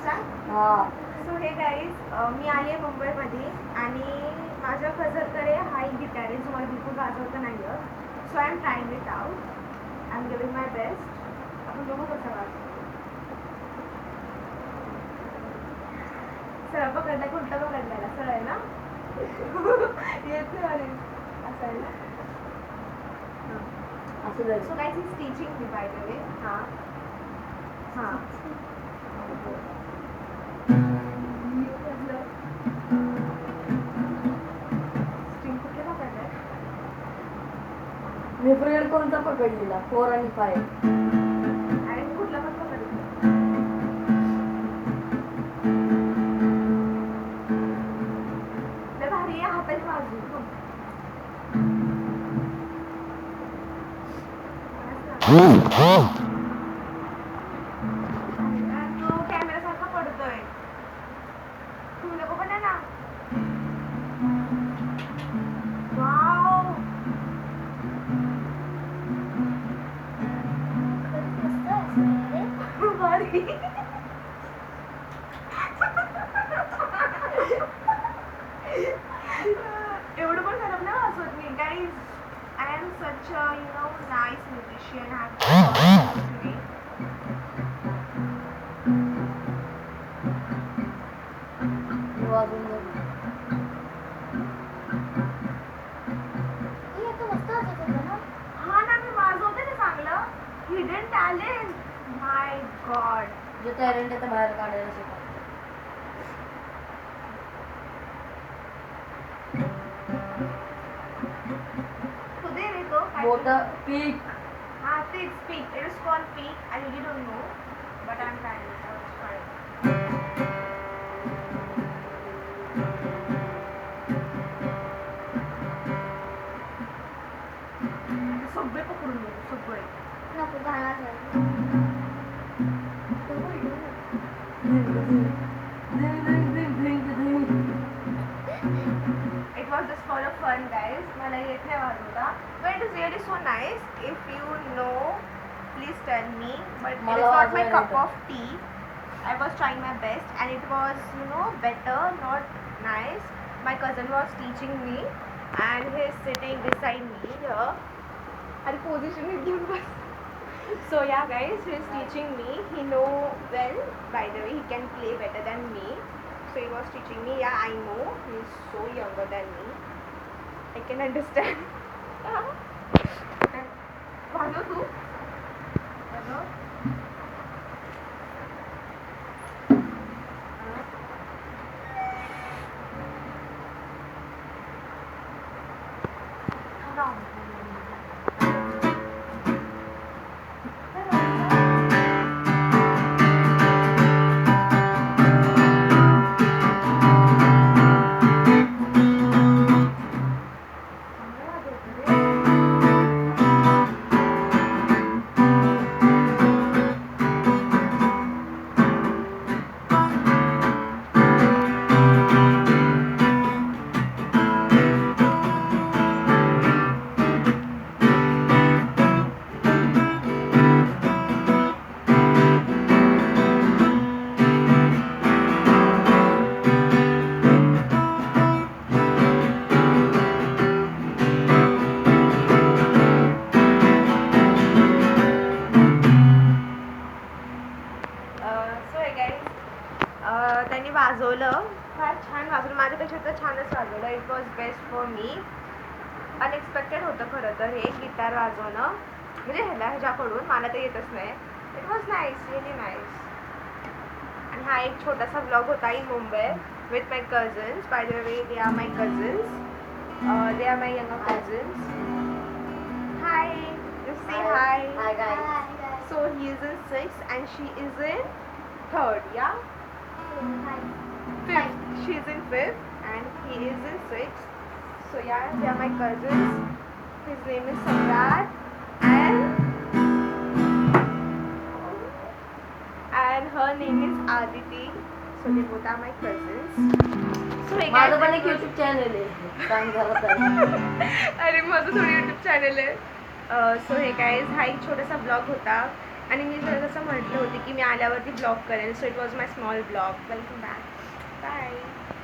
So हे guys मी आली आहे मुंबईमध्ये आणि माझ्या कझनकडे हा एक गिटार आहे जो मला बिलकुल वाजवता नाही आहे. So I am trying it out. I am giving my best. आपण बघू कसा वाजतो. सरळ पकडला की उलटा पकडलेला सरळ आहे ना. येत नाही असं आहे ना. So guys is teaching me by the way. हां हां मी फ्रेंड कोणता पकडलेला 4 आणि 5 आणि कुठला पण पकडला. लय भारी आहे हाताची बाजू. तो कॅमेरा सारखा पडतोय. तुम्ही नको पण आहे ना. वाव भारी. एवढं पण खराब नाही वाजवत मी guys. I am such nice musician. वाजून हा ना मी वाजवते ते चांगलं. Hidden talent. My god. जे टॅलेंट आहे ते बाहेर काढायला शिका. कुठे रे तो मोठा पीक. हा तेच peak. It is called peak. I really don't know but I am trying. सगळे पकडून घेऊ सगळे. It was just for a fun guys. मला येत नाही वाजवता. But it is really so nice. If you know, please tell me. But it is not my cup of tea. I was trying my best and it was better, not nice. My cousin was teaching me and he is sitting beside me here. And position is given. So yeah guys, he is teaching me. He know well, by the way, he can play better than me. So he was teaching me. Yeah, I know he is so younger than me. I can understand. वाजव तू. वाजव. त्यांनी वाजवलं. फार छान वाजवलं. माझ्यापेक्षा तर छानच वाजवलं. It was best for me. Unexpected होतं खरं तर हे गिटार वाजवणं. म्हणजे ह्याच्याकडून मला तर येतच नाही. It was nice. Really nice. आणि हा एक छोटासा ब्लॉग होता in Mumbai with my cousins. By the way they are my cousins. They are my younger cousins. High. Just say hi. Hi guys. So he is in 6th and she is in 3rd. Yeah. 5th. She is in 5th and he is in 6th. So yeah, they are my cousins. His name is Samrat and her name is Aditi. So they both are my cousins. So hey guys, माझं पण एक YouTube channel आहे. सांग जरा त्याला. अरे माझं थोडी YouTube चॅनल आहे. सो हे गाईज हा एक छोटासा ब्लॉग होता आणि मी जसं म्हटलं होते की मी आल्यावरती ब्लॉग करेल, so it was my small blog. Welcome back.